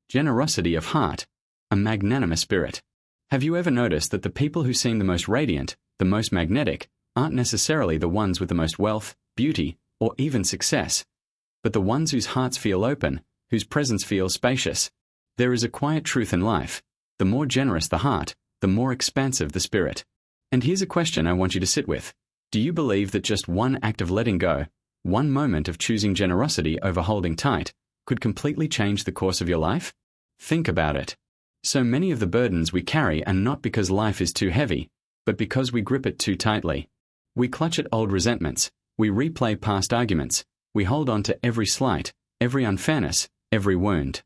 Generosity of heart, a magnanimous spirit. Have you ever noticed that the people who seem the most radiant, the most magnetic, aren't necessarily the ones with the most wealth, beauty, or even success, but the ones whose hearts feel open, whose presence feels spacious? There is a quiet truth in life. The more generous the heart, the more expansive the spirit. And here's a question I want you to sit with. Do you believe that just one act of letting go, one moment of choosing generosity over holding tight, could completely change the course of your life? Think about it. So many of the burdens we carry are not because life is too heavy, but because we grip it too tightly. We clutch at old resentments, we replay past arguments, we hold on to every slight, every unfairness, every wound.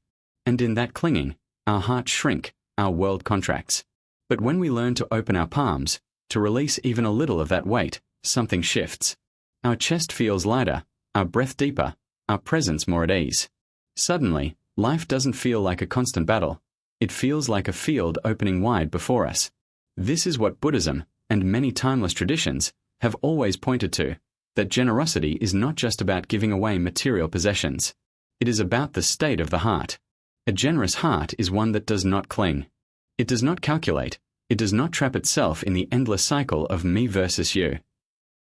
And in that clinging, our hearts shrink, our world contracts. But when we learn to open our palms, to release even a little of that weight, something shifts. Our chest feels lighter, our breath deeper, our presence more at ease. Suddenly, life doesn't feel like a constant battle. It feels like a field opening wide before us. This is what Buddhism, and many timeless traditions, have always pointed to, that generosity is not just about giving away material possessions. It is about the state of the heart. A generous heart is one that does not cling. It does not calculate. It does not trap itself in the endless cycle of me versus you.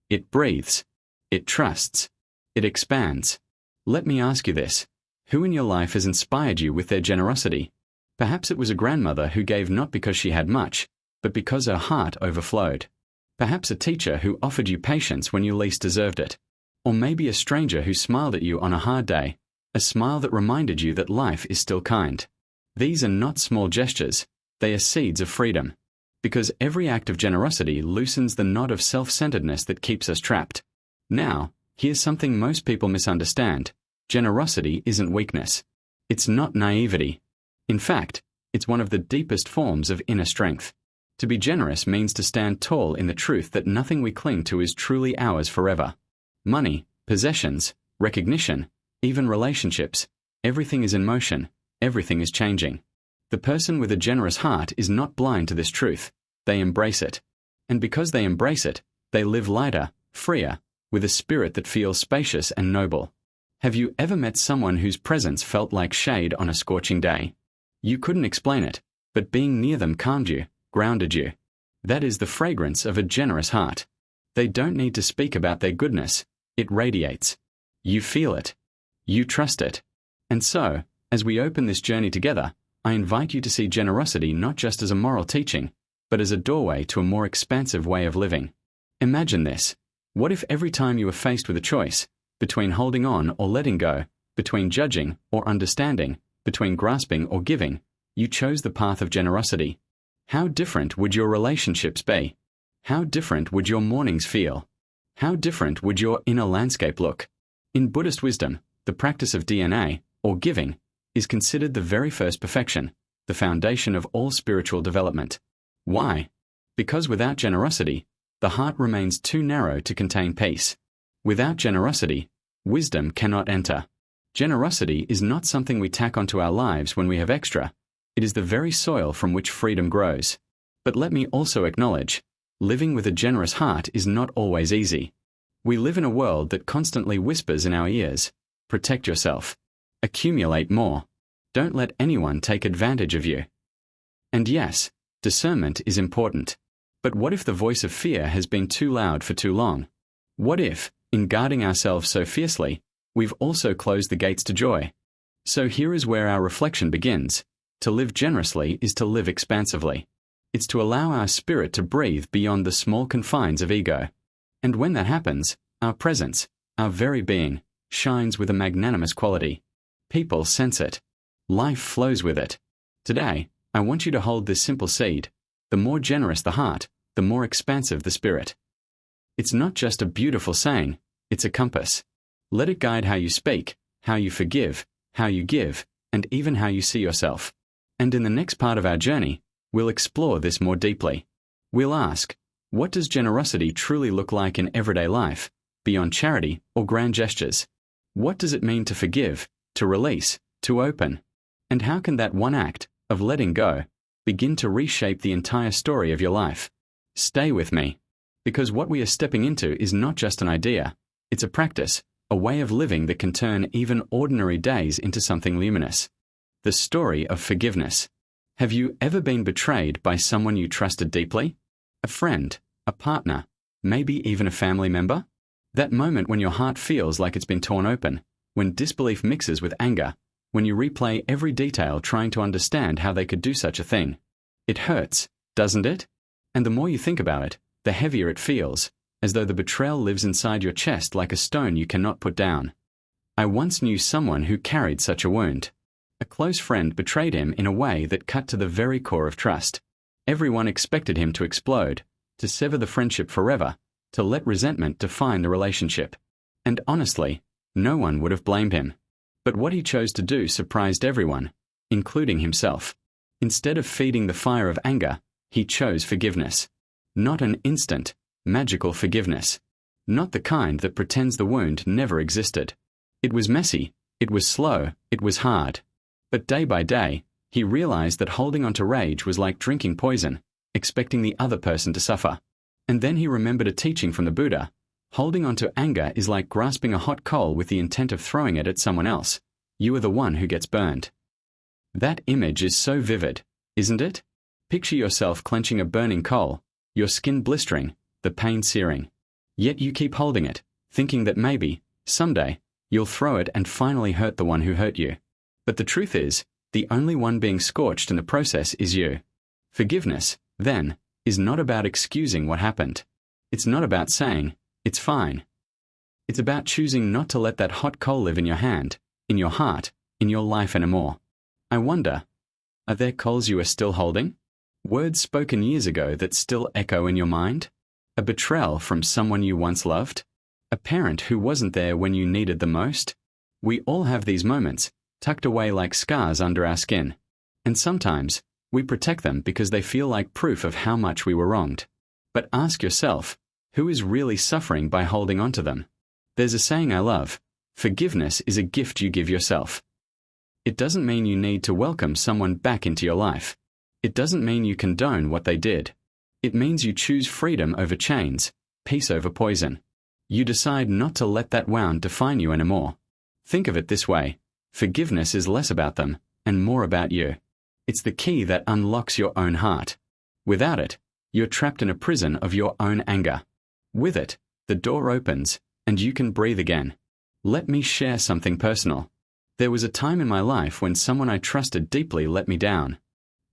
It breathes. It trusts. It expands. Let me ask you this. Who in your life has inspired you with their generosity? Perhaps it was a grandmother who gave not because she had much, but because her heart overflowed. Perhaps a teacher who offered you patience when you least deserved it. Or maybe a stranger who smiled at you on a hard day, a smile that reminded you that life is still kind. These are not small gestures, they are seeds of freedom. Because every act of generosity loosens the knot of self-centeredness that keeps us trapped. Now, here's something most people misunderstand. Generosity isn't weakness. It's not naivety. In fact, it's one of the deepest forms of inner strength. To be generous means to stand tall in the truth that nothing we cling to is truly ours forever. Money, possessions, recognition, even relationships, everything is in motion, everything is changing. The person with a generous heart is not blind to this truth. They embrace it. And because they embrace it, they live lighter, freer, with a spirit that feels spacious and noble. Have you ever met someone whose presence felt like shade on a scorching day? You couldn't explain it, but being near them calmed you, grounded you. That is the fragrance of a generous heart. They don't need to speak about their goodness. It radiates. You feel it. You trust it. And so, as we open this journey together, I invite you to see generosity not just as a moral teaching, but as a doorway to a more expansive way of living. Imagine this. What if every time you were faced with a choice, between holding on or letting go, between judging or understanding, between grasping or giving, you chose the path of generosity? How different would your relationships be? How different would your mornings feel? How different would your inner landscape look? In Buddhist wisdom, the practice of Dāna, or giving, is considered the very first perfection, the foundation of all spiritual development. Why? Because without generosity, the heart remains too narrow to contain peace. Without generosity, wisdom cannot enter. Generosity is not something we tack onto our lives when we have extra. It is the very soil from which freedom grows. But let me also acknowledge, living with a generous heart is not always easy. We live in a world that constantly whispers in our ears, protect yourself, accumulate more, don't let anyone take advantage of you. And yes, discernment is important. But what if the voice of fear has been too loud for too long? What if, in guarding ourselves so fiercely, we've also closed the gates to joy? So here is where our reflection begins. To live generously is to live expansively. It's to allow our spirit to breathe beyond the small confines of ego. And when that happens, our presence, our very being, shines with a magnanimous quality. People sense it. Life flows with it. Today, I want you to hold this simple seed. The more generous the heart, the more expansive the spirit. It's not just a beautiful saying, it's a compass. Let it guide how you speak, how you forgive, how you give, and even how you see yourself. And in the next part of our journey, we'll explore this more deeply. We'll ask, what does generosity truly look like in everyday life, beyond charity or grand gestures? What does it mean to forgive, to release, to open? And how can that one act, of letting go, begin to reshape the entire story of your life? Stay with me. Because what we are stepping into is not just an idea, it's a practice, a way of living that can turn even ordinary days into something luminous. The story of forgiveness. Have you ever been betrayed by someone you trusted deeply? A friend, a partner, maybe even a family member? That moment when your heart feels like it's been torn open, when disbelief mixes with anger, when you replay every detail trying to understand how they could do such a thing. It hurts, doesn't it? And the more you think about it, the heavier it feels, as though the betrayal lives inside your chest like a stone you cannot put down. I once knew someone who carried such a wound. A close friend betrayed him in a way that cut to the very core of trust. Everyone expected him to explode, to sever the friendship forever, to let resentment define the relationship. And honestly, no one would have blamed him. But what he chose to do surprised everyone, including himself. Instead of feeding the fire of anger, he chose forgiveness. Not an instant, magical forgiveness. Not the kind that pretends the wound never existed. It was messy, it was slow, it was hard. But day by day, he realized that holding on to rage was like drinking poison, expecting the other person to suffer. And then he remembered a teaching from the Buddha. Holding on to anger is like grasping a hot coal with the intent of throwing it at someone else. You are the one who gets burned. That image is so vivid, isn't it? Picture yourself clenching a burning coal, your skin blistering, the pain searing. Yet you keep holding it, thinking that maybe, someday, you'll throw it and finally hurt the one who hurt you. But the truth is, the only one being scorched in the process is you. Forgiveness, then, is not about excusing what happened. It's not about saying, it's fine. It's about choosing not to let that hot coal live in your hand, in your heart, in your life anymore. I wonder, are there coals you are still holding? Words spoken years ago that still echo in your mind? A betrayal from someone you once loved? A parent who wasn't there when you needed them most? We all have these moments, tucked away like scars under our skin. And sometimes, we protect them because they feel like proof of how much we were wronged. But ask yourself, who is really suffering by holding on to them? There's a saying I love, forgiveness is a gift you give yourself. It doesn't mean you need to welcome someone back into your life. It doesn't mean you condone what they did. It means you choose freedom over chains, peace over poison. You decide not to let that wound define you anymore. Think of it this way. Forgiveness is less about them, and more about you. It's the key that unlocks your own heart. Without it, you're trapped in a prison of your own anger. With it, the door opens, and you can breathe again. Let me share something personal. There was a time in my life when someone I trusted deeply let me down.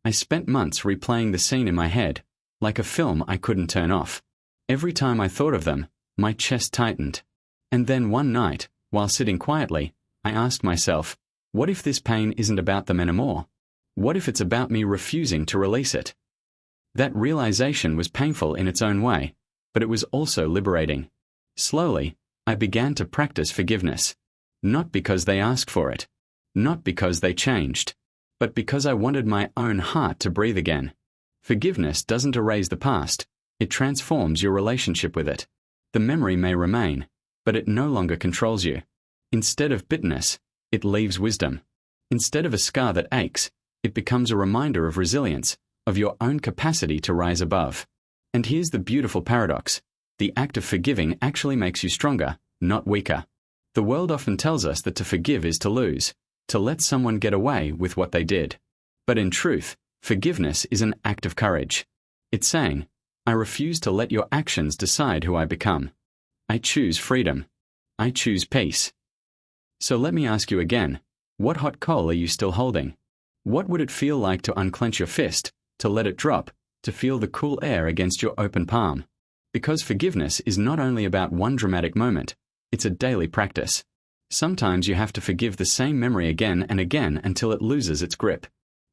I spent months replaying the scene in my head, like a film I couldn't turn off. Every time I thought of them, my chest tightened. And then one night, while sitting quietly, I asked myself, what if this pain isn't about them anymore? What if it's about me refusing to release it? That realization was painful in its own way, but it was also liberating. Slowly, I began to practice forgiveness. Not because they asked for it, not because they changed, but because I wanted my own heart to breathe again. Forgiveness doesn't erase the past, it transforms your relationship with it. The memory may remain, but it no longer controls you. Instead of bitterness, it leaves wisdom. Instead of a scar that aches, it becomes a reminder of resilience, of your own capacity to rise above. And here's the beautiful paradox. The act of forgiving actually makes you stronger, not weaker. The world often tells us that to forgive is to lose, to let someone get away with what they did. But in truth, forgiveness is an act of courage. It's saying, I refuse to let your actions decide who I become. I choose freedom. I choose peace. So let me ask you again, what hot coal are you still holding? What would it feel like to unclench your fist, to let it drop, to feel the cool air against your open palm? Because forgiveness is not only about one dramatic moment, it's a daily practice. Sometimes you have to forgive the same memory again and again until it loses its grip.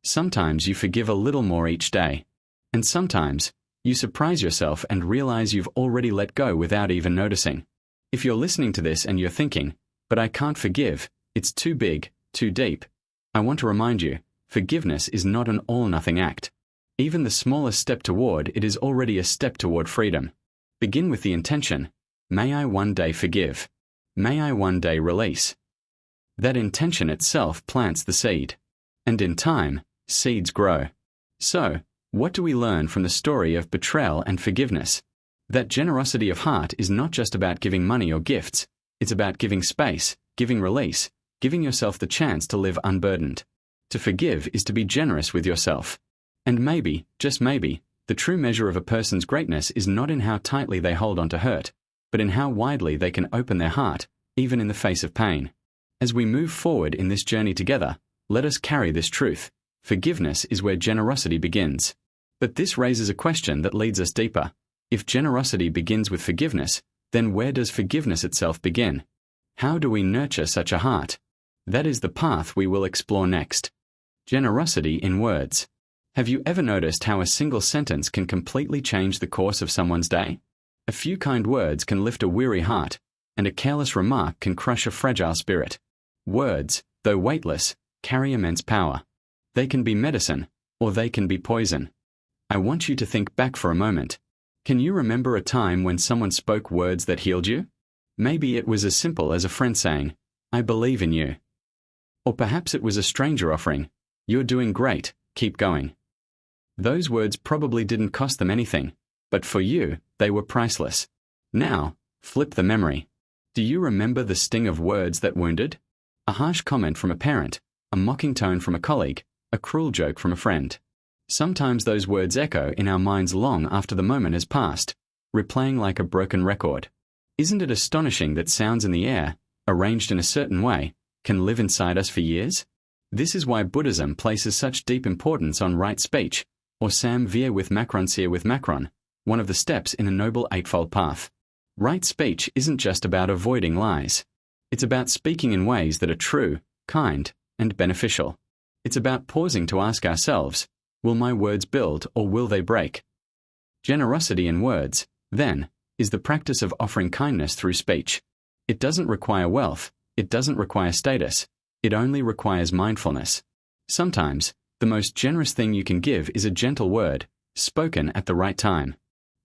Sometimes you forgive a little more each day. And sometimes, you surprise yourself and realize you've already let go without even noticing. If you're listening to this and you're thinking, but I can't forgive, it's too big, too deep, I want to remind you, forgiveness is not an all-nothing act. Even the smallest step toward it is already a step toward freedom. Begin with the intention, may I one day forgive? May I one day release? That intention itself plants the seed. And in time, seeds grow. So, what do we learn from the story of betrayal and forgiveness? That generosity of heart is not just about giving money or gifts, it's about giving space, giving release, giving yourself the chance to live unburdened. To forgive is to be generous with yourself. And maybe, just maybe, the true measure of a person's greatness is not in how tightly they hold on to hurt, but in how widely they can open their heart, even in the face of pain. As we move forward in this journey together, let us carry this truth. Forgiveness is where generosity begins. But this raises a question that leads us deeper. If generosity begins with forgiveness, then where does forgiveness itself begin? How do we nurture such a heart? That is the path we will explore next. Generosity in words. Have you ever noticed how a single sentence can completely change the course of someone's day? A few kind words can lift a weary heart, and a careless remark can crush a fragile spirit. Words, though weightless, carry immense power. They can be medicine, or they can be poison. I want you to think back for a moment. Can you remember a time when someone spoke words that healed you? Maybe it was as simple as a friend saying, "I believe in you." Or perhaps it was a stranger offering, "You're doing great, keep going." Those words probably didn't cost them anything, but for you, they were priceless. Now, flip the memory. Do you remember the sting of words that wounded? A harsh comment from a parent, a mocking tone from a colleague, a cruel joke from a friend. Sometimes those words echo in our minds long after the moment has passed, replaying like a broken record. Isn't it astonishing that sounds in the air, arranged in a certain way, can live inside us for years? This is why Buddhism places such deep importance on right speech, or Sam Veer with Macron Seer with Macron, one of the steps in a noble eightfold path. Right speech isn't just about avoiding lies. It's about speaking in ways that are true, kind, and beneficial. It's about pausing to ask ourselves, will my words build or will they break? Generosity in words, then, is the practice of offering kindness through speech. It doesn't require wealth, it doesn't require status, it only requires mindfulness. Sometimes, the most generous thing you can give is a gentle word, spoken at the right time.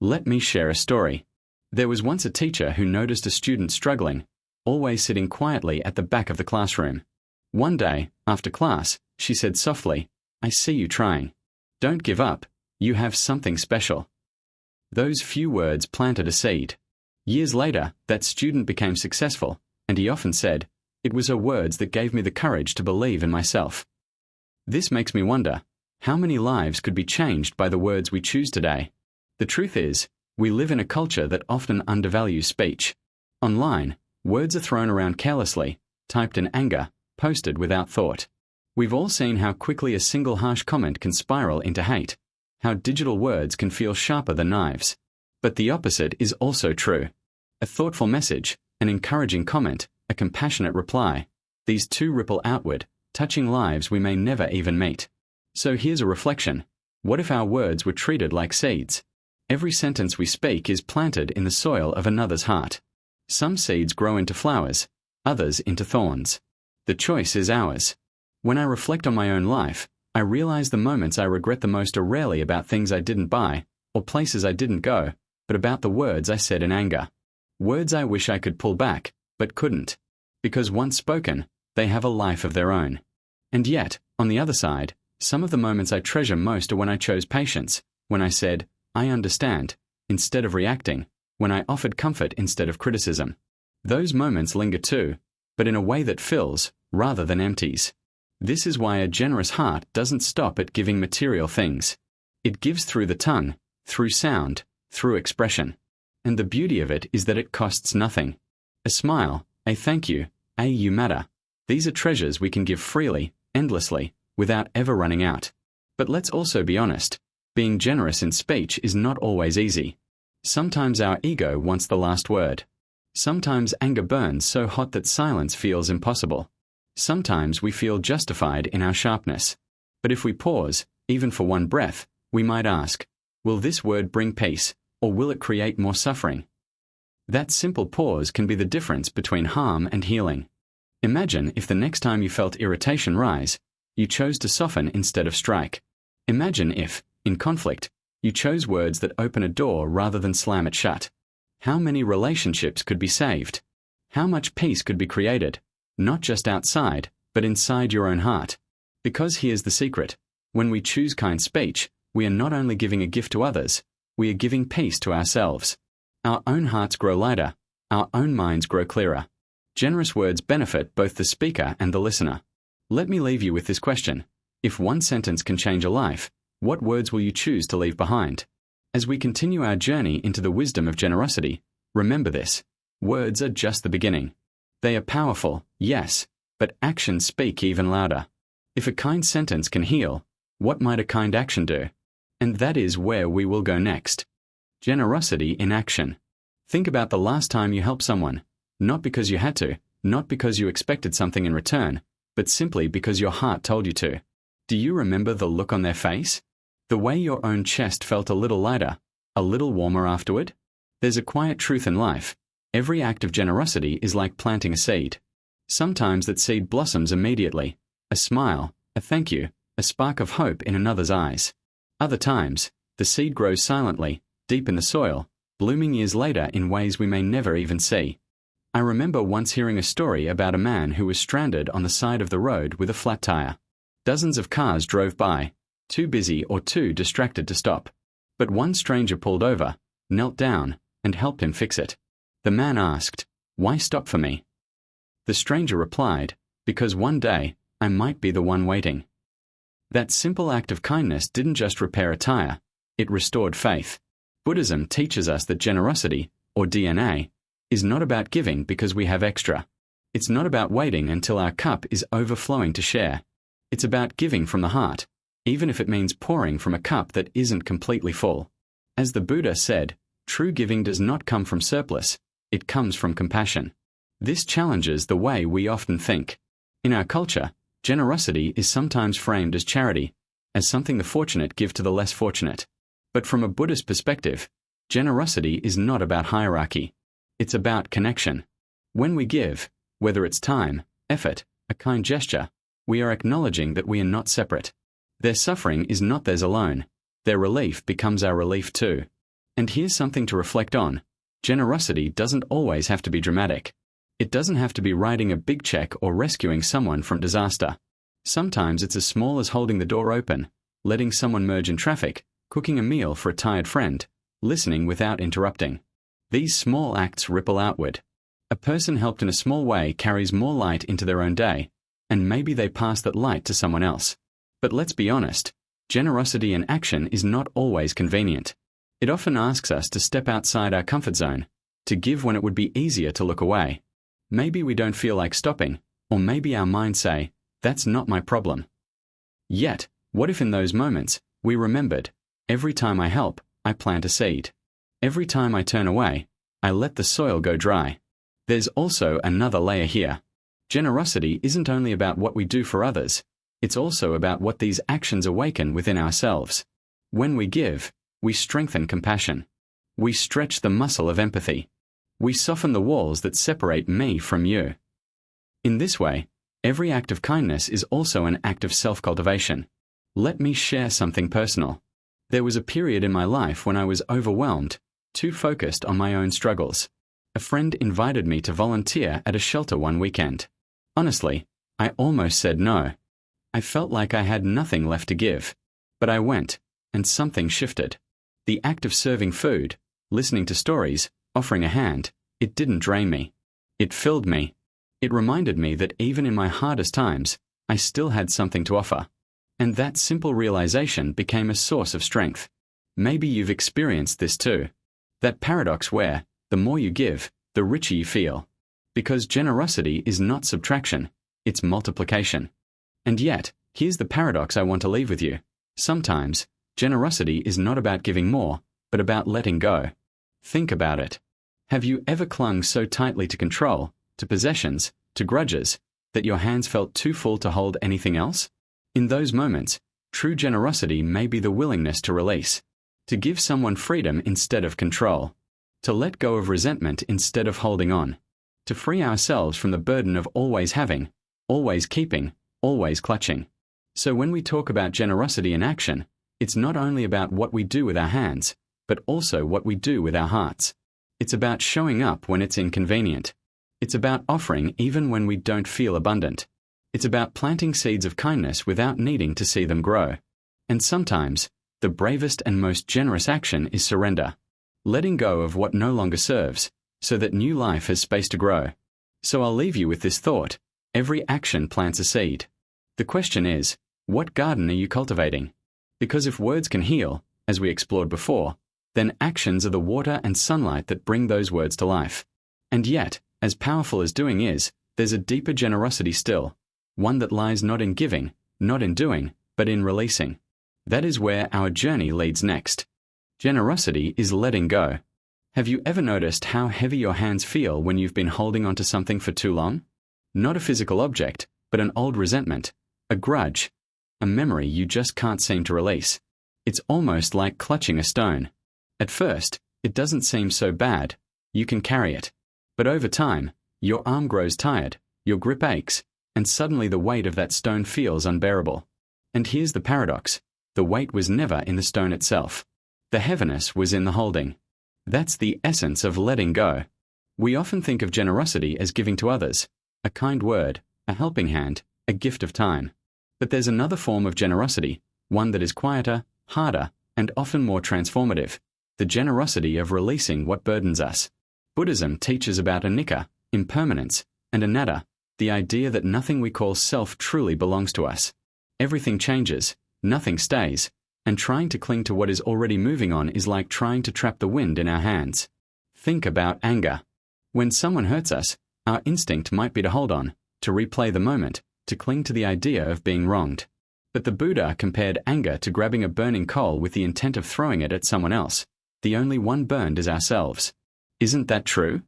Let me share a story. There was once a teacher who noticed a student struggling, always sitting quietly at the back of the classroom. One day, after class, she said softly, "I see you trying. Don't give up, you have something special." Those few words planted a seed. Years later, that student became successful, and he often said, "It was her words that gave me the courage to believe in myself." This makes me wonder, how many lives could be changed by the words we choose today? The truth is, we live in a culture that often undervalues speech. Online, words are thrown around carelessly, typed in anger, posted without thought. We've all seen how quickly a single harsh comment can spiral into hate, how digital words can feel sharper than knives. But the opposite is also true. A thoughtful message, an encouraging comment, a compassionate reply, these two ripple outward, touching lives we may never even meet. So here's a reflection. What if our words were treated like seeds? Every sentence we speak is planted in the soil of another's heart. Some seeds grow into flowers, others into thorns. The choice is ours. When I reflect on my own life, I realize the moments I regret the most are rarely about things I didn't buy, or places I didn't go, but about the words I said in anger. Words I wish I could pull back, but couldn't. Because once spoken, they have a life of their own. And yet, on the other side, some of the moments I treasure most are when I chose patience, when I said, "I understand," instead of reacting, when I offered comfort instead of criticism. Those moments linger too, but in a way that fills, rather than empties. This is why a generous heart doesn't stop at giving material things. It gives through the tongue, through sound, through expression. And the beauty of it is that it costs nothing. A smile, a thank you, a "you matter." These are treasures we can give freely, endlessly, without ever running out. But let's also be honest. Being generous in speech is not always easy. Sometimes our ego wants the last word. Sometimes anger burns so hot that silence feels impossible. Sometimes we feel justified in our sharpness. But if we pause, even for one breath, we might ask, will this word bring peace, or will it create more suffering? That simple pause can be the difference between harm and healing. Imagine if the next time you felt irritation rise, you chose to soften instead of strike. Imagine if, in conflict, you chose words that open a door rather than slam it shut. How many relationships could be saved? How much peace could be created, not just outside, but inside your own heart? Because here's the secret. When we choose kind speech, we are not only giving a gift to others, we are giving peace to ourselves. Our own hearts grow lighter, our own minds grow clearer. Generous words benefit both the speaker and the listener. Let me leave you with this question. If one sentence can change a life, what words will you choose to leave behind? As we continue our journey into the wisdom of generosity, remember this: words are just the beginning. They are powerful, yes, but actions speak even louder. If a kind sentence can heal, what might a kind action do? And that is where we will go next. Generosity in action. Think about the last time you helped someone, not because you had to, not because you expected something in return, but simply because your heart told you to. Do you remember the look on their face? The way your own chest felt a little lighter, a little warmer afterward? There's a quiet truth in life. Every act of generosity is like planting a seed. Sometimes that seed blossoms immediately. A smile, a thank you, a spark of hope in another's eyes. Other times, the seed grows silently, deep in the soil, blooming years later in ways we may never even see. I remember once hearing a story about a man who was stranded on the side of the road with a flat tire. Dozens of cars drove by, too busy or too distracted to stop. But one stranger pulled over, knelt down, and helped him fix it. The man asked, "Why stop for me?" The stranger replied, "Because one day, I might be the one waiting." That simple act of kindness didn't just repair a tire, it restored faith. Buddhism teaches us that generosity, or Dāna, is not about giving because we have extra. It's not about waiting until our cup is overflowing to share. It's about giving from the heart, even if it means pouring from a cup that isn't completely full. As the Buddha said, true giving does not come from surplus, it comes from compassion. This challenges the way we often think. In our culture, generosity is sometimes framed as charity, as something the fortunate give to the less fortunate. But from a Buddhist perspective, generosity is not about hierarchy. It's about connection. When we give, whether it's time, effort, a kind gesture, we are acknowledging that we are not separate. Their suffering is not theirs alone. Their relief becomes our relief too. And here's something to reflect on. Generosity doesn't always have to be dramatic. It doesn't have to be writing a big check or rescuing someone from disaster. Sometimes it's as small as holding the door open, letting someone merge in traffic, cooking a meal for a tired friend, listening without interrupting. These small acts ripple outward. A person helped in a small way carries more light into their own day, and maybe they pass that light to someone else. But let's be honest, generosity in action is not always convenient. It often asks us to step outside our comfort zone, to give when it would be easier to look away. Maybe we don't feel like stopping, or maybe our minds say, "That's not my problem." Yet, what if in those moments, we remembered, every time I help, I plant a seed. Every time I turn away, I let the soil go dry. There's also another layer here. Generosity isn't only about what we do for others, it's also about what these actions awaken within ourselves. When we give, we strengthen compassion. We stretch the muscle of empathy. We soften the walls that separate me from you. In this way, every act of kindness is also an act of self-cultivation. Let me share something personal. There was a period in my life when I was overwhelmed, too focused on my own struggles. A friend invited me to volunteer at a shelter one weekend. Honestly, I almost said no. I felt like I had nothing left to give. But I went, and something shifted. The act of serving food, listening to stories, offering a hand, it didn't drain me. It filled me. It reminded me that even in my hardest times, I still had something to offer. And that simple realization became a source of strength. Maybe you've experienced this too. That paradox where, the more you give, the richer you feel. Because generosity is not subtraction, it's multiplication. And yet, here's the paradox I want to leave with you. Sometimes, generosity is not about giving more, but about letting go. Think about it. Have you ever clung so tightly to control, to possessions, to grudges, that your hands felt too full to hold anything else? In those moments, true generosity may be the willingness to release, to give someone freedom instead of control, to let go of resentment instead of holding on, to free ourselves from the burden of always having, always keeping, always clutching. So when we talk about generosity in action, it's not only about what we do with our hands, but also what we do with our hearts. It's about showing up when it's inconvenient. It's about offering even when we don't feel abundant. It's about planting seeds of kindness without needing to see them grow. And sometimes, the bravest and most generous action is surrender. Letting go of what no longer serves, so that new life has space to grow. So I'll leave you with this thought. Every action plants a seed. The question is, What garden are you cultivating? Because if words can heal, as we explored before, then actions are the water and sunlight that bring those words to life. And yet, as powerful as doing is, there's a deeper generosity still, one that lies not in giving, not in doing, but in releasing. That is where our journey leads next. Generosity is letting go. Have you ever noticed how heavy your hands feel when you've been holding onto something for too long? Not a physical object, but an old resentment, a grudge, a memory you just can't seem to release. It's almost like clutching a stone. At first, it doesn't seem so bad. You can carry it. But over time, your arm grows tired, your grip aches, and suddenly the weight of that stone feels unbearable. And here's the paradox. The weight was never in the stone itself. The heaviness was in the holding. That's the essence of letting go. We often think of generosity as giving to others, a kind word, a helping hand, a gift of time. But there's another form of generosity, one that is quieter, harder, and often more transformative. The generosity of releasing what burdens us. Buddhism teaches about anicca, impermanence, and anatta, the idea that nothing we call self truly belongs to us. Everything changes, nothing stays, and trying to cling to what is already moving on is like trying to trap the wind in our hands. Think about anger. When someone hurts us, our instinct might be to hold on, to replay the moment, to cling to the idea of being wronged. But the Buddha compared anger to grabbing a burning coal with the intent of throwing it at someone else. The only one burned is ourselves. Isn't that true?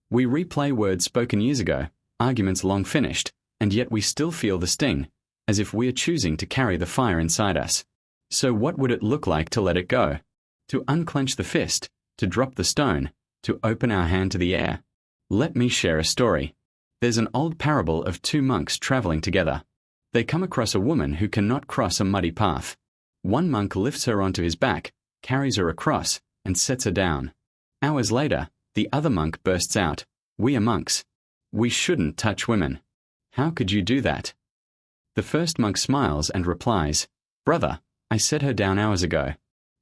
We replay words spoken years ago, arguments long finished, and yet we still feel the sting, as if we are choosing to carry the fire inside us. So what would it look like to let it go? To unclench the fist, to drop the stone, to open our hand to the air? Let me share a story. There's an old parable of two monks traveling together. They come across a woman who cannot cross a muddy path. One monk lifts her onto his back, carries her across, and sets her down. Hours later, the other monk bursts out, "We are monks. We shouldn't touch women. How could you do that?" The first monk smiles and replies, "Brother, I set her down hours ago.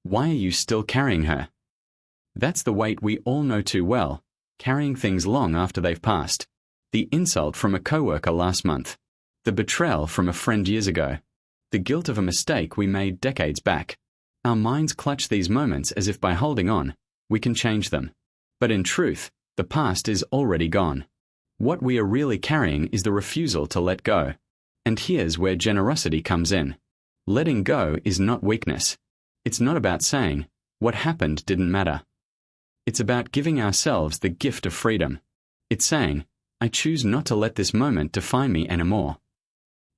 Why are you still carrying her?" That's the weight we all know too well, carrying things long after they've passed. The insult from a coworker last month. The betrayal from a friend years ago. The guilt of a mistake we made decades back. Our minds clutch these moments as if by holding on, we can change them. But in truth, the past is already gone. What we are really carrying is the refusal to let go. And here's where generosity comes in. Letting go is not weakness. It's not about saying, "What happened didn't matter." It's about giving ourselves the gift of freedom. It's saying, "I choose not to let this moment define me anymore."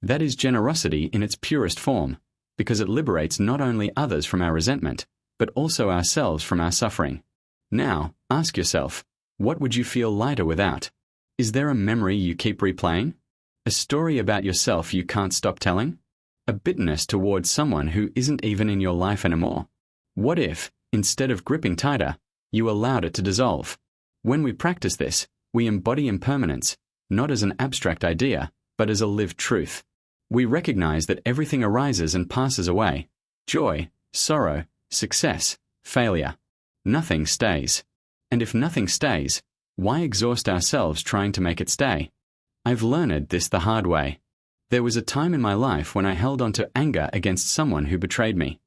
That is generosity in its purest form, because it liberates not only others from our resentment, but also ourselves from our suffering. Now, ask yourself, what would you feel lighter without? Is there a memory you keep replaying? A story about yourself you can't stop telling? A bitterness towards someone who isn't even in your life anymore? What if, instead of gripping tighter, you allowed it to dissolve? When we practice this, we embody impermanence, not as an abstract idea, but as a lived truth. We recognize that everything arises and passes away. Joy, sorrow, success, failure. Nothing stays. And if nothing stays, why exhaust ourselves trying to make it stay? I've learned this the hard way. There was a time in my life when I held on to anger against someone who betrayed me.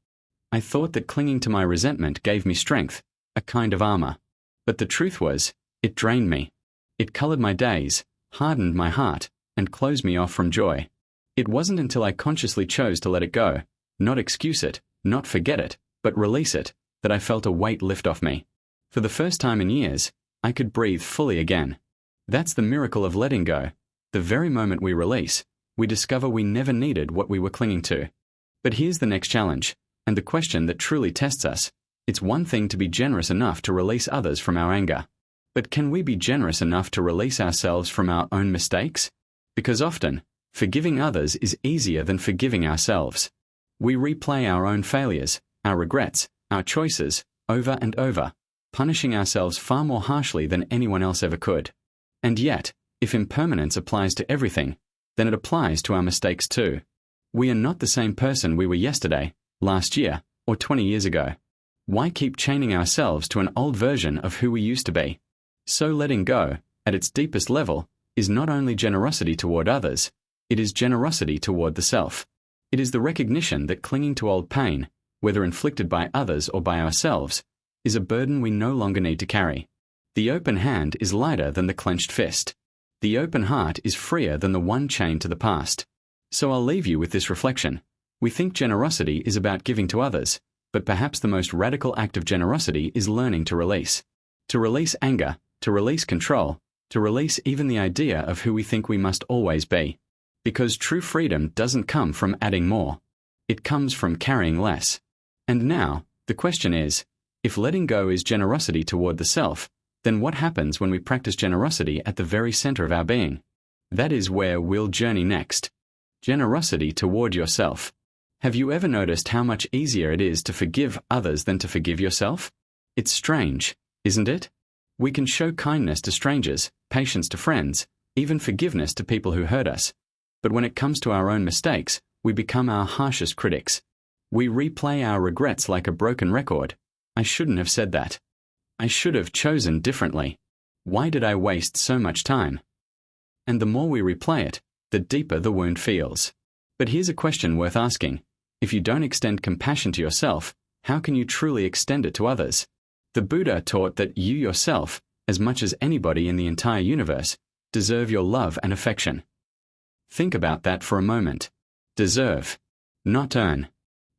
I thought that clinging to my resentment gave me strength, a kind of armor. But the truth was, it drained me. It colored my days, hardened my heart, and closed me off from joy. It wasn't until I consciously chose to let it go, not excuse it, not forget it, but release it, that I felt a weight lift off me. For the first time in years, I could breathe fully again. That's the miracle of letting go. The very moment we release, we discover we never needed what we were clinging to. But here's the next challenge, and the question that truly tests us. It's one thing to be generous enough to release others from our anger. But can we be generous enough to release ourselves from our own mistakes? Because often, forgiving others is easier than forgiving ourselves. We replay our own failures, our regrets, our choices, over and over, punishing ourselves far more harshly than anyone else ever could. And yet, if impermanence applies to everything, then it applies to our mistakes too. We are not the same person we were yesterday, last year, or 20 years ago. Why keep chaining ourselves to an old version of who we used to be? So letting go, at its deepest level, is not only generosity toward others, it is generosity toward the self. It is the recognition that clinging to old pain, whether inflicted by others or by ourselves, is a burden we no longer need to carry. The open hand is lighter than the clenched fist. The open heart is freer than the one chained to the past. So I'll leave you with this reflection. We think generosity is about giving to others, but perhaps the most radical act of generosity is learning to release. To release anger, to release control, to release even the idea of who we think we must always be. Because true freedom doesn't come from adding more. It comes from carrying less. And now, the question is, if letting go is generosity toward the self, then what happens when we practice generosity at the very center of our being? That is where we'll journey next. Generosity toward yourself. Have you ever noticed how much easier it is to forgive others than to forgive yourself? It's strange, isn't it? We can show kindness to strangers, patience to friends, even forgiveness to people who hurt us. But when it comes to our own mistakes, we become our harshest critics. We replay our regrets like a broken record. I shouldn't have said that. I should have chosen differently. Why did I waste so much time? And the more we replay it, the deeper the wound feels. But here's a question worth asking. If you don't extend compassion to yourself, how can you truly extend it to others? The Buddha taught that you yourself, as much as anybody in the entire universe, deserve your love and affection. Think about that for a moment. Deserve. Not earn.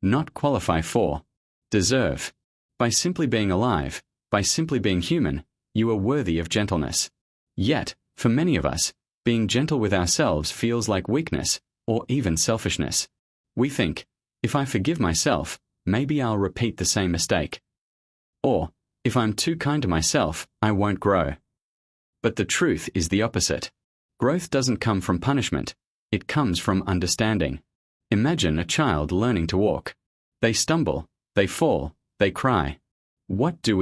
Not qualify for. Deserve. By simply being alive, by simply being human, you are worthy of gentleness. Yet, for many of us, being gentle with ourselves feels like weakness, or even selfishness. We think, if I forgive myself, maybe I'll repeat the same mistake. Or, if I'm too kind to myself, I won't grow. But the truth is the opposite. Growth doesn't come from punishment. It comes from understanding. Imagine a child learning to walk. They stumble, they fall, they cry. What do?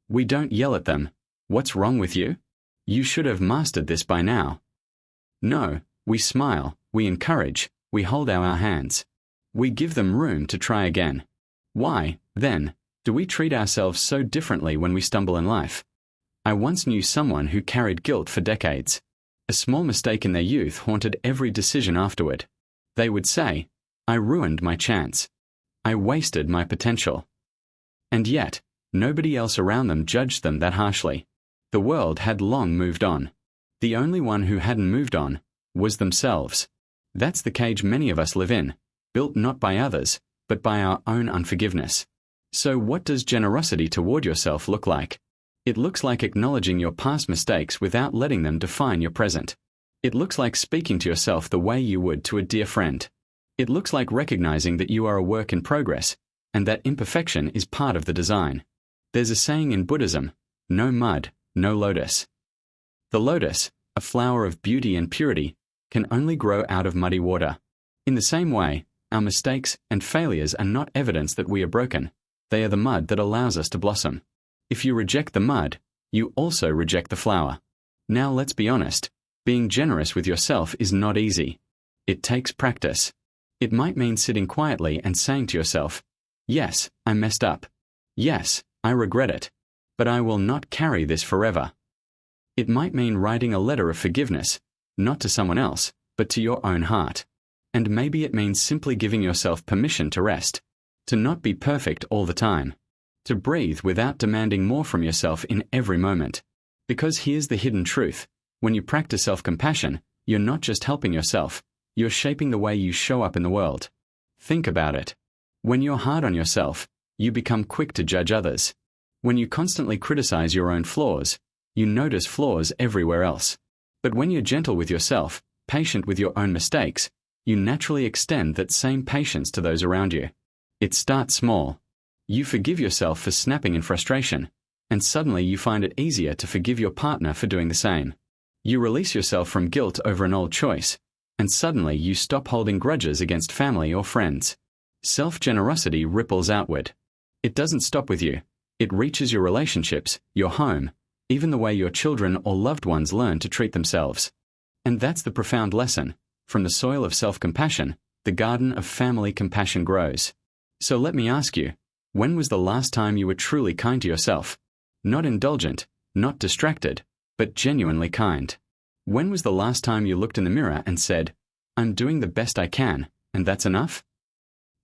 We don't yell at them. What's wrong with you? You should have mastered this by now. No, we smile, we encourage, we hold out our hands. We give them room to try again. Why, then, do we treat ourselves so differently when we stumble in life? I once knew someone who carried guilt for decades. A small mistake in their youth haunted every decision afterward. They would say, I ruined my chance. I wasted my potential. And yet, nobody else around them judged them that harshly. The world had long moved on. The only one who hadn't moved on was themselves. That's the cage many of us live in, built not by others, but by our own unforgiveness. So what does generosity toward yourself look like? It looks like acknowledging your past mistakes without letting them define your present. It looks like speaking to yourself the way you would to a dear friend. It looks like recognizing that you are a work in progress, and that imperfection is part of the design. There's a saying in Buddhism, no mud, no lotus. The lotus, a flower of beauty and purity, can only grow out of muddy water. In the same way, our mistakes and failures are not evidence that we are broken. They are the mud that allows us to blossom. If you reject the mud, you also reject the flower. Now let's be honest, being generous with yourself is not easy. It takes practice. It might mean sitting quietly and saying to yourself, yes, I messed up. Yes, I regret it. But I will not carry this forever. It might mean writing a letter of forgiveness, not to someone else, but to your own heart. And maybe it means simply giving yourself permission to rest, to not be perfect all the time, to breathe without demanding more from yourself in every moment. Because here's the hidden truth. When you practice self-compassion, you're not just helping yourself, you're shaping the way you show up in the world. Think about it. When you're hard on yourself, you become quick to judge others. When you constantly criticize your own flaws, you notice flaws everywhere else. But when you're gentle with yourself, patient with your own mistakes, you naturally extend that same patience to those around you. It starts small. You forgive yourself for snapping in frustration, and suddenly you find it easier to forgive your partner for doing the same. You release yourself from guilt over an old choice, and suddenly you stop holding grudges against family or friends. Self-generosity ripples outward. It doesn't stop with you. It reaches your relationships, your home, even the way your children or loved ones learn to treat themselves. And that's the profound lesson. From the soil of self-compassion, the garden of family compassion grows. So let me ask you, when was the last time you were truly kind to yourself? Not indulgent, not distracted, but genuinely kind. When was the last time you looked in the mirror and said, I'm doing the best I can, and that's enough?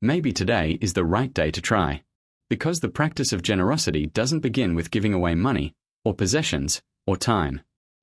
Maybe today is the right day to try. Because the practice of generosity doesn't begin with giving away money, or possessions, or time.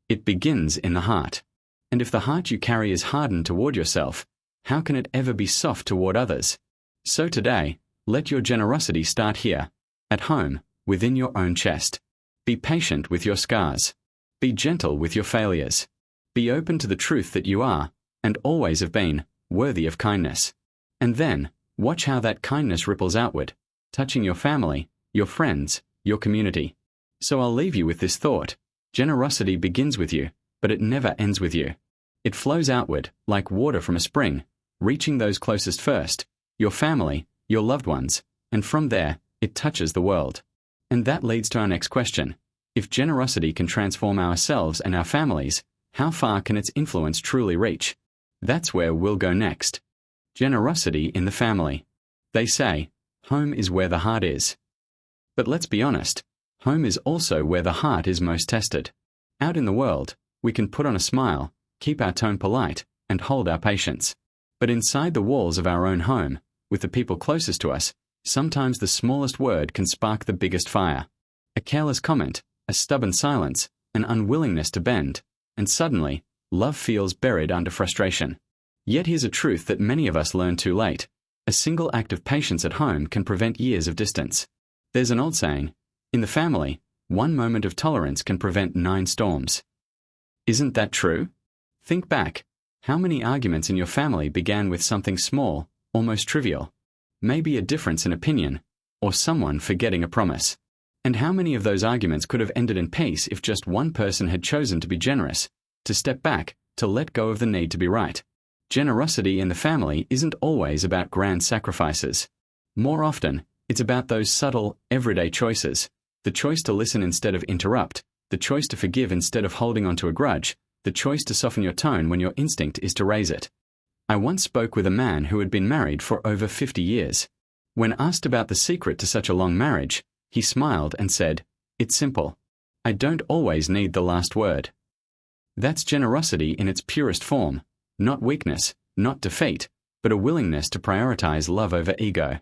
It begins in the heart. And if the heart you carry is hardened toward yourself, how can it ever be soft toward others? So today, let your generosity start here, at home, within your own chest. Be patient with your scars. Be gentle with your failures. Be open to the truth that you are, and always have been, worthy of kindness. And then, watch how that kindness ripples outward, touching your family, your friends, your community. So I'll leave you with this thought. Generosity begins with you, but it never ends with you. It flows outward, like water from a spring, reaching those closest first, your family, your loved ones, and from there, it touches the world. And that leads to our next question. If generosity can transform ourselves and our families, how far can its influence truly reach? That's where we'll go next. Generosity in the family. They say, home is where the heart is. But let's be honest, home is also where the heart is most tested. Out in the world, we can put on a smile, keep our tone polite, and hold our patience. But inside the walls of our own home, with the people closest to us, sometimes the smallest word can spark the biggest fire. A careless comment, a stubborn silence, an unwillingness to bend, and suddenly, love feels buried under frustration. Yet here's a truth that many of us learn too late. A single act of patience at home can prevent years of distance. There's an old saying, in the family, one moment of tolerance can prevent 9 storms. Isn't that true? Think back. How many arguments in your family began with something small, almost trivial? Maybe a difference in opinion, or someone forgetting a promise. And how many of those arguments could have ended in peace if just one person had chosen to be generous, to step back, to let go of the need to be right? Generosity in the family isn't always about grand sacrifices. More often, it's about those subtle, everyday choices. The choice to listen instead of interrupt, the choice to forgive instead of holding onto a grudge, the choice to soften your tone when your instinct is to raise it. I once spoke with a man who had been married for over 50 years. When asked about the secret to such a long marriage, he smiled and said, "It's simple. I don't always need the last word." That's generosity in its purest form. Not weakness, not defeat, but a willingness to prioritize love over ego.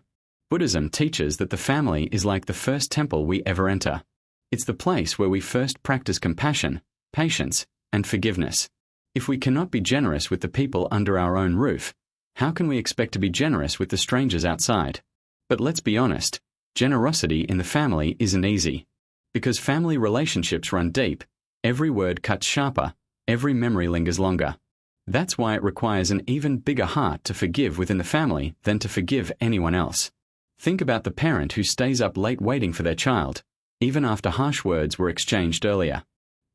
Buddhism teaches that the family is like the first temple we ever enter. It's the place where we first practice compassion, patience, and forgiveness. If we cannot be generous with the people under our own roof, how can we expect to be generous with the strangers outside? But let's be honest, generosity in the family isn't easy. Because family relationships run deep, every word cuts sharper, every memory lingers longer. That's why it requires an even bigger heart to forgive within the family than to forgive anyone else. Think about the parent who stays up late waiting for their child, even after harsh words were exchanged earlier.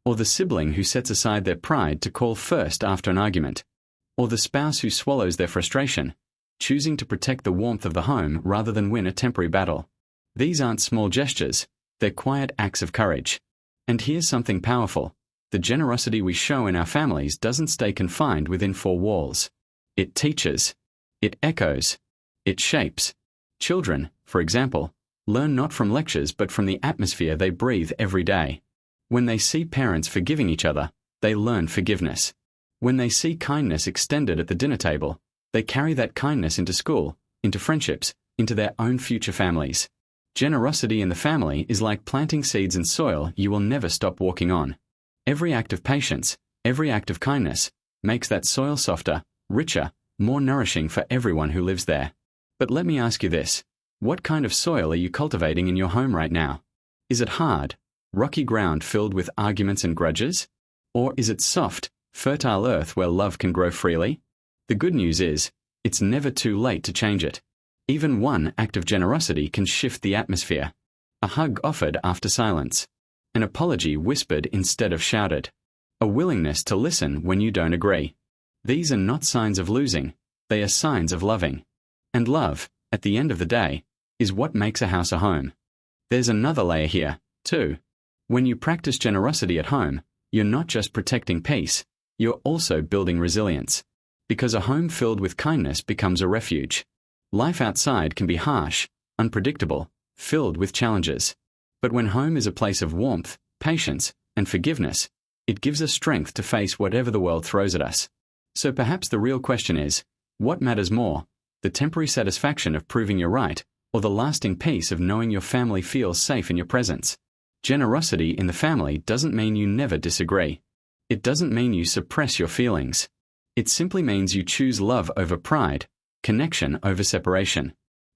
Or the sibling who sets aside their pride to call first after an argument. Or the spouse who swallows their frustration, choosing to protect the warmth of the home rather than win a temporary battle. These aren't small gestures, they're quiet acts of courage. And here's something powerful. The generosity we show in our families doesn't stay confined within 4 walls. It teaches. It echoes. It shapes. Children, for example, learn not from lectures but from the atmosphere they breathe every day. When they see parents forgiving each other, they learn forgiveness. When they see kindness extended at the dinner table, they carry that kindness into school, into friendships, into their own future families. Generosity in the family is like planting seeds in soil you will never stop walking on. Every act of patience, every act of kindness, makes that soil softer, richer, more nourishing for everyone who lives there. But let me ask you this. What kind of soil are you cultivating in your home right now? Is it hard, rocky ground filled with arguments and grudges? Or is it soft, fertile earth where love can grow freely? The good news is, it's never too late to change it. Even one act of generosity can shift the atmosphere. A hug offered after silence. An apology whispered instead of shouted. A willingness to listen when you don't agree. These are not signs of losing, they are signs of loving. And love, at the end of the day, is what makes a house a home. There's another layer here, too. When you practice generosity at home, you're not just protecting peace, you're also building resilience. Because a home filled with kindness becomes a refuge. Life outside can be harsh, unpredictable, filled with challenges. But when home is a place of warmth, patience, and forgiveness, it gives us strength to face whatever the world throws at us. So perhaps the real question is, what matters more, the temporary satisfaction of proving you're right, or the lasting peace of knowing your family feels safe in your presence. Generosity in the family doesn't mean you never disagree. It doesn't mean you suppress your feelings. It simply means you choose love over pride, connection over separation.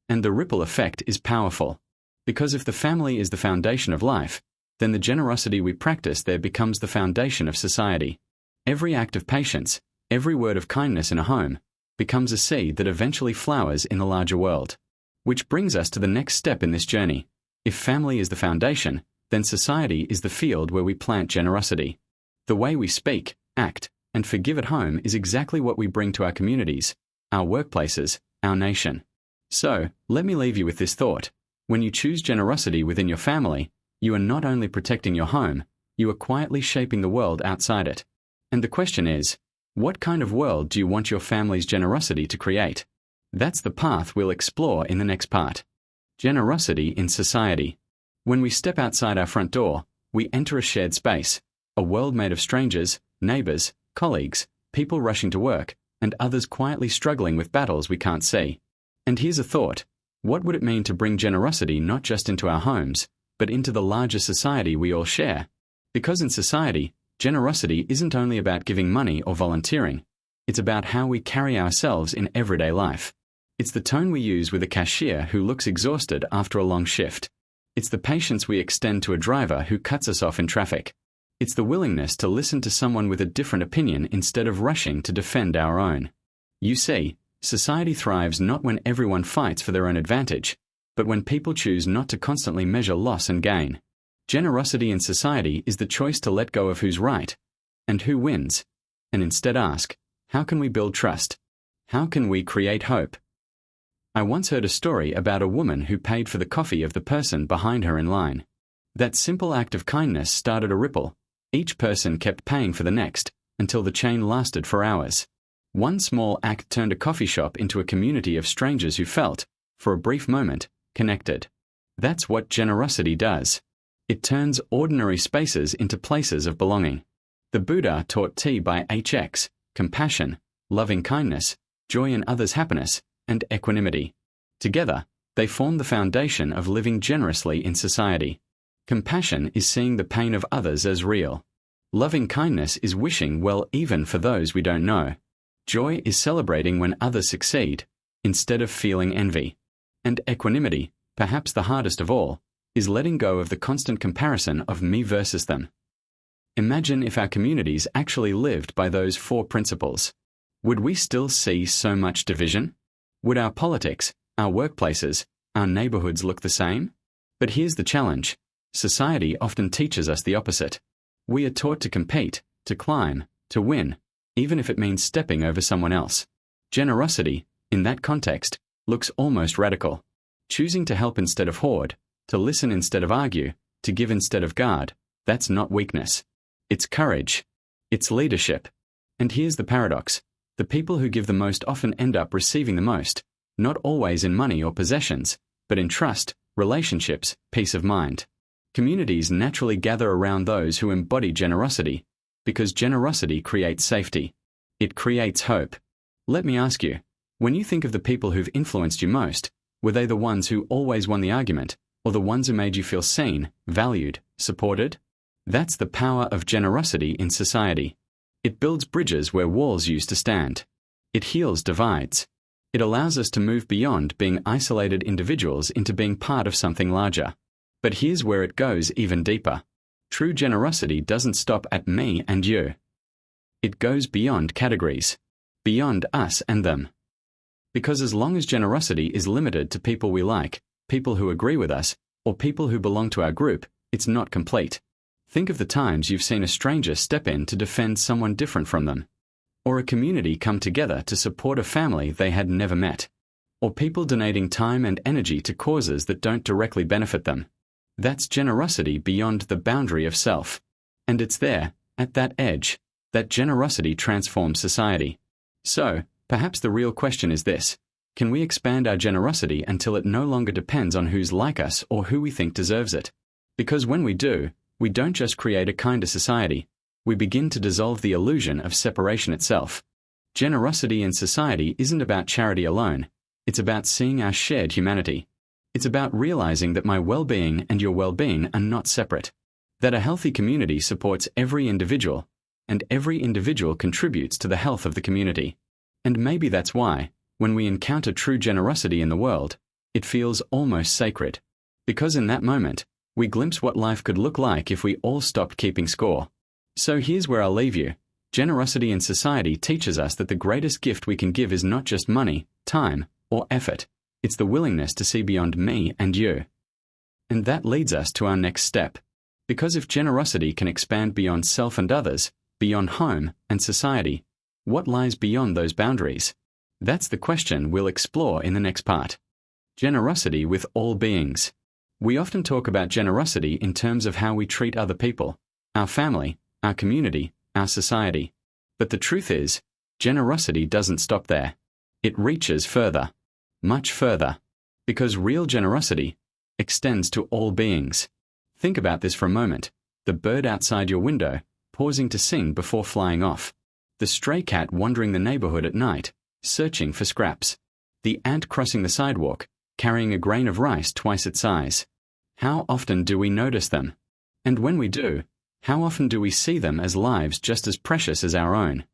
And the ripple effect is powerful. Because if the family is the foundation of life, then the generosity we practice there becomes the foundation of society. Every act of patience, every word of kindness in a home, becomes a seed that eventually flowers in the larger world. Which brings us to the next step in this journey. If family is the foundation, then society is the field where we plant generosity. The way we speak, act, and forgive at home is exactly what we bring to our communities, our workplaces, our nation. So, let me leave you with this thought. When you choose generosity within your family, you are not only protecting your home, you are quietly shaping the world outside it. And the question is, what kind of world do you want your family's generosity to create? That's the path we'll explore in the next part. Generosity in society. When we step outside our front door, we enter a shared space, a world made of strangers, neighbors, colleagues, people rushing to work, and others quietly struggling with battles we can't see. And here's a thought. What would it mean to bring generosity not just into our homes, but into the larger society we all share? Because in society, generosity isn't only about giving money or volunteering. It's about how we carry ourselves in everyday life. It's the tone we use with a cashier who looks exhausted after a long shift. It's the patience we extend to a driver who cuts us off in traffic. It's the willingness to listen to someone with a different opinion instead of rushing to defend our own. You see, society thrives not when everyone fights for their own advantage, but when people choose not to constantly measure loss and gain. Generosity in society is the choice to let go of who's right and who wins, and instead ask, how can we build trust? How can we create hope? I once heard a story about a woman who paid for the coffee of the person behind her in line. That simple act of kindness started a ripple. Each person kept paying for the next, until the chain lasted for hours. One small act turned a coffee shop into a community of strangers who felt, for a brief moment, connected. That's what generosity does. It turns ordinary spaces into places of belonging. The Buddha taught T by HX, compassion, loving kindness, joy in others' happiness, and equanimity. Together, they form the foundation of living generously in society. Compassion is seeing the pain of others as real. Loving kindness is wishing well even for those we don't know. Joy is celebrating when others succeed, instead of feeling envy. And equanimity, perhaps the hardest of all, is letting go of the constant comparison of me versus them. Imagine if our communities actually lived by those 4 principles. Would we still see so much division? Would our politics, our workplaces, our neighborhoods look the same? But here's the challenge. Society often teaches us the opposite. We are taught to compete, to climb, to win, even if it means stepping over someone else. Generosity, in that context, looks almost radical. Choosing to help instead of hoard, to listen instead of argue, to give instead of guard, that's not weakness. It's courage. It's leadership. And here's the paradox. The people who give the most often end up receiving the most, not always in money or possessions, but in trust, relationships, peace of mind. Communities naturally gather around those who embody generosity, because generosity creates safety. It creates hope. Let me ask you, when you think of the people who've influenced you most, were they the ones who always won the argument, or the ones who made you feel seen, valued, supported? That's the power of generosity in society. It builds bridges where walls used to stand. It heals divides. It allows us to move beyond being isolated individuals into being part of something larger. But here's where it goes even deeper. True generosity doesn't stop at me and you. It goes beyond categories, beyond us and them. Because as long as generosity is limited to people we like, people who agree with us, or people who belong to our group, it's not complete. Think of the times you've seen a stranger step in to defend someone different from them, or a community come together to support a family they had never met, or people donating time and energy to causes that don't directly benefit them. That's generosity beyond the boundary of self. And it's there, at that edge, that generosity transforms society. So, perhaps the real question is this: can we expand our generosity until it no longer depends on who's like us or who we think deserves it? Because when we do, we don't just create a kinder society, we begin to dissolve the illusion of separation itself. Generosity in society isn't about charity alone, It's about seeing our shared humanity. It's about realizing that my well-being and your well-being are not separate, that a healthy community supports every individual, and every individual contributes to the health of the community. And maybe that's why, when we encounter true generosity in the world, it feels almost sacred. Because in that moment, we glimpse what life could look like if we all stopped keeping score. So here's where I'll leave you. Generosity in society teaches us that the greatest gift we can give is not just money, time, or effort. It's the willingness to see beyond me and you. And that leads us to our next step. Because if generosity can expand beyond self and others, beyond home and society, what lies beyond those boundaries? That's the question we'll explore in the next part. Generosity with all beings. We often talk about generosity in terms of how we treat other people, our family, our community, our society. But the truth is, generosity doesn't stop there. It reaches further, much further, because real generosity extends to all beings. Think about this for a moment. The bird outside your window, pausing to sing before flying off. The stray cat wandering the neighborhood at night, searching for scraps. The ant crossing the sidewalk, carrying a grain of rice twice its size. How often do we notice them? And when we do, how often do we see them as lives just as precious as our own?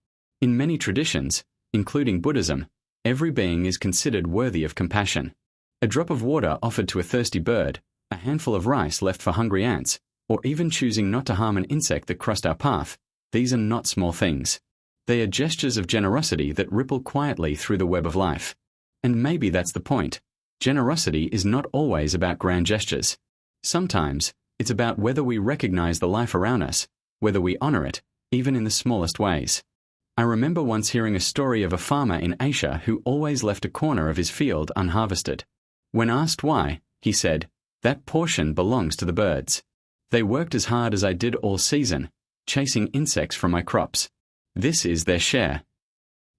In many traditions, including Buddhism, every being is considered worthy of compassion. A drop of water offered to a thirsty bird, a handful of rice left for hungry ants, or even choosing not to harm an insect that crossed our path, these are not small things. They are gestures of generosity that ripple quietly through the web of life. And maybe that's the point. Generosity is not always about grand gestures. Sometimes, it's about whether we recognize the life around us, whether we honor it, even in the smallest ways. I remember once hearing a story of a farmer in Asia who always left a corner of his field unharvested. When asked why, he said, "That portion belongs to the birds. They worked as hard as I did all season, chasing insects from my crops. This is their share."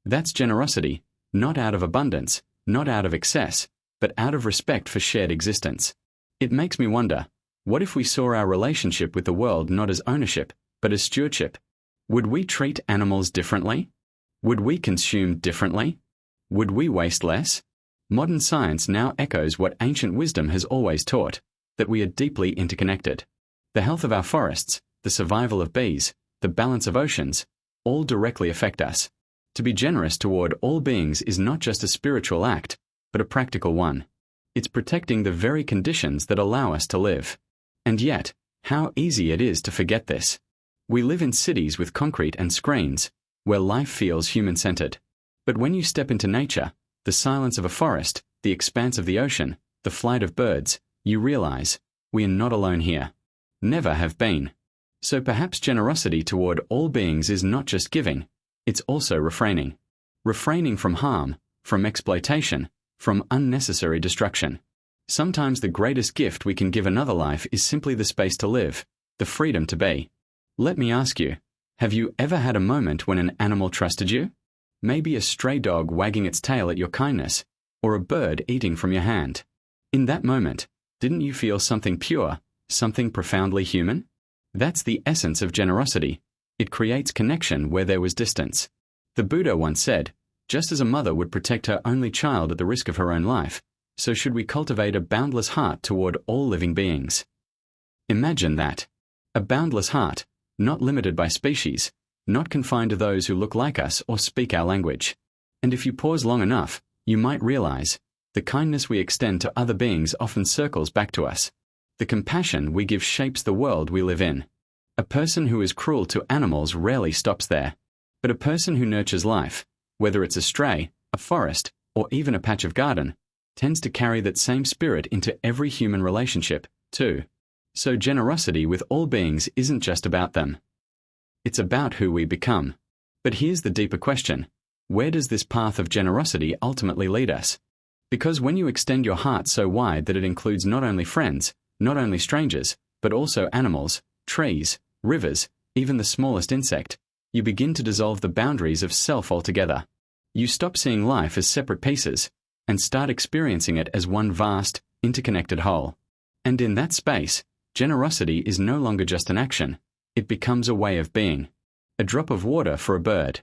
That's generosity, not out of abundance, not out of excess, but out of respect for shared existence. It makes me wonder, what if we saw our relationship with the world not as ownership, but as stewardship? Would we treat animals differently? Would we consume differently? Would we waste less? Modern science now echoes what ancient wisdom has always taught, that we are deeply interconnected. The health of our forests, the survival of bees, the balance of oceans, all directly affect us. To be generous toward all beings is not just a spiritual act, but a practical one. It's protecting the very conditions that allow us to live. And yet, how easy it is to forget this. We live in cities with concrete and screens, where life feels human-centered. But when you step into nature, the silence of a forest, the expanse of the ocean, the flight of birds, you realize, we are not alone here. Never have been. So perhaps generosity toward all beings is not just giving, it's also refraining. Refraining from harm, from exploitation, from unnecessary destruction. Sometimes the greatest gift we can give another life is simply the space to live, the freedom to be. Let me ask you, have you ever had a moment when an animal trusted you? Maybe a stray dog wagging its tail at your kindness, or a bird eating from your hand. In that moment, didn't you feel something pure, something profoundly human? That's the essence of generosity. It creates connection where there was distance. The Buddha once said, just as a mother would protect her only child at the risk of her own life, so should we cultivate a boundless heart toward all living beings. Imagine that. A boundless heart, not limited by species, not confined to those who look like us or speak our language. And if you pause long enough, you might realize, the kindness we extend to other beings often circles back to us. The compassion we give shapes the world we live in. A person who is cruel to animals rarely stops there. But a person who nurtures life, whether it's a stray, a forest, or even a patch of garden, tends to carry that same spirit into every human relationship, too. So generosity with all beings isn't just about them. It's about who we become. But here's the deeper question. Where does this path of generosity ultimately lead us? Because when you extend your heart so wide that it includes not only friends, not only strangers, but also animals, trees, rivers, even the smallest insect, you begin to dissolve the boundaries of self altogether. You stop seeing life as separate pieces, and start experiencing it as one vast, interconnected whole. And in that space, generosity is no longer just an action, it becomes a way of being. A drop of water for a bird,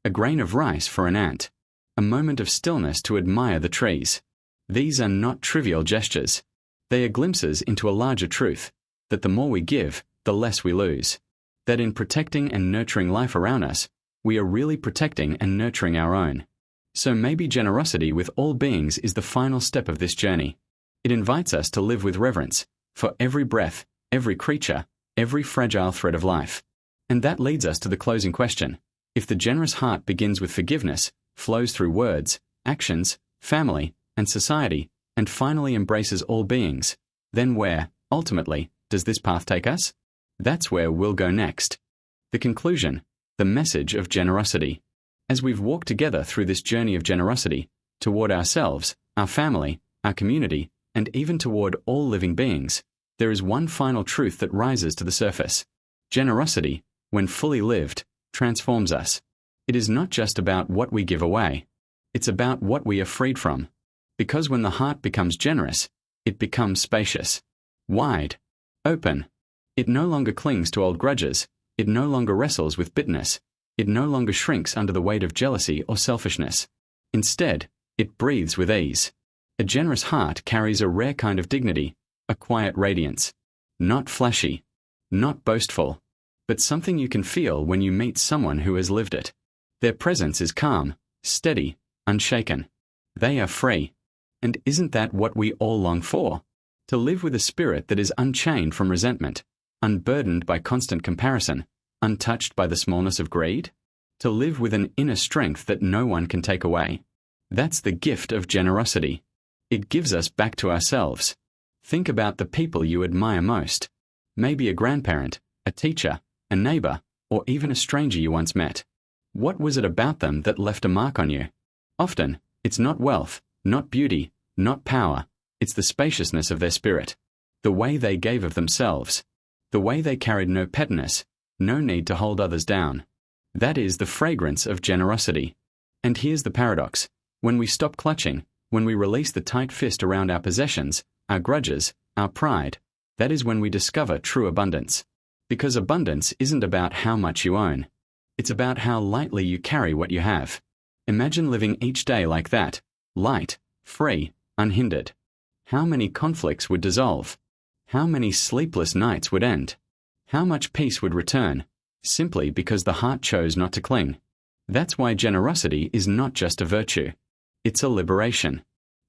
a grain of rice for an ant, a moment of stillness to admire the trees. These are not trivial gestures. They are glimpses into a larger truth, that the more we give, the less we lose. That in protecting and nurturing life around us, we are really protecting and nurturing our own. So maybe generosity with all beings is the final step of this journey. It invites us to live with reverence for every breath, every creature, every fragile thread of life. And that leads us to the closing question. If the generous heart begins with forgiveness, flows through words, actions, family, and society, and finally embraces all beings, then where, ultimately, does this path take us? That's where we'll go next. The conclusion, the message of generosity. As we've walked together through this journey of generosity, toward ourselves, our family, our community, and even toward all living beings, there is one final truth that rises to the surface. Generosity, when fully lived, transforms us. It is not just about what we give away. It's about what we are freed from. Because when the heart becomes generous, it becomes spacious, wide, open. It no longer clings to old grudges. It no longer wrestles with bitterness. It no longer shrinks under the weight of jealousy or selfishness. Instead, it breathes with ease. A generous heart carries a rare kind of dignity, a quiet radiance. Not flashy, not boastful, but something you can feel when you meet someone who has lived it. Their presence is calm, steady, unshaken. They are free. And isn't that what we all long for? To live with a spirit that is unchained from resentment, unburdened by constant comparison, untouched by the smallness of greed? To live with an inner strength that no one can take away. That's the gift of generosity. It gives us back to ourselves. Think about the people you admire most. Maybe a grandparent, a teacher, a neighbor, or even a stranger you once met. What was it about them that left a mark on you? Often, it's not wealth, not beauty, not power. It's the spaciousness of their spirit. The way they gave of themselves. The way they carried no pettiness, no need to hold others down. That is the fragrance of generosity. And here's the paradox. When we stop clutching, when we release the tight fist around our possessions, our grudges, our pride, that is when we discover true abundance. Because abundance isn't about how much you own. It's about how lightly you carry what you have. Imagine living each day like that, light, free, unhindered. How many conflicts would dissolve? How many sleepless nights would end? How much peace would return, simply because the heart chose not to cling? That's why generosity is not just a virtue. It's a liberation.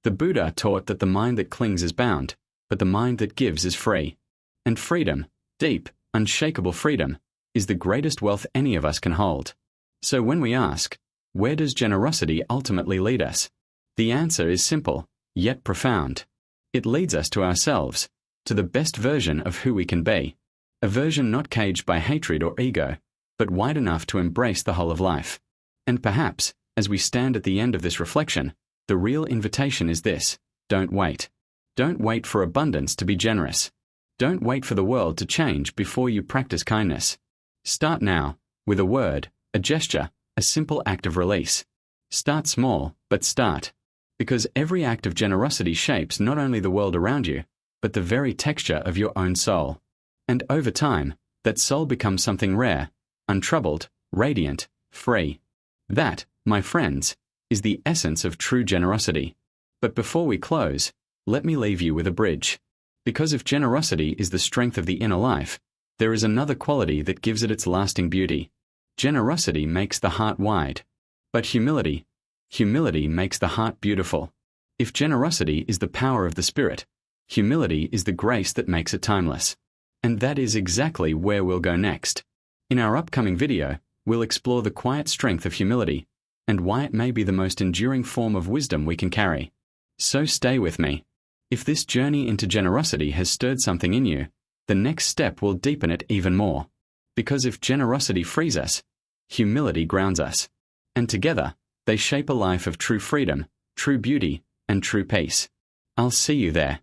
The Buddha taught that the mind that clings is bound, but the mind that gives is free. And freedom, deep, unshakable freedom, is the greatest wealth any of us can hold. So when we ask, where does generosity ultimately lead us? The answer is simple, yet profound. It leads us to ourselves, to the best version of who we can be. A version not caged by hatred or ego, but wide enough to embrace the whole of life. And perhaps, as we stand at the end of this reflection, the real invitation is this: don't wait. Don't wait for abundance to be generous. Don't wait for the world to change before you practice kindness. Start now, with a word, a gesture, a simple act of release. Start small, but start. Because every act of generosity shapes not only the world around you, but the very texture of your own soul. And over time, that soul becomes something rare, untroubled, radiant, free. That, my friends, is the essence of true generosity. But before we close, let me leave you with a bridge. Because if generosity is the strength of the inner life, there is another quality that gives it its lasting beauty. Generosity makes the heart wide. But humility makes the heart beautiful. If generosity is the power of the spirit, humility is the grace that makes it timeless. And that is exactly where we'll go next. In our upcoming video, we'll explore the quiet strength of humility and why it may be the most enduring form of wisdom we can carry. So stay with me. If this journey into generosity has stirred something in you, the next step will deepen it even more. Because if generosity frees us, humility grounds us. And together, they shape a life of true freedom, true beauty, and true peace. I'll see you there.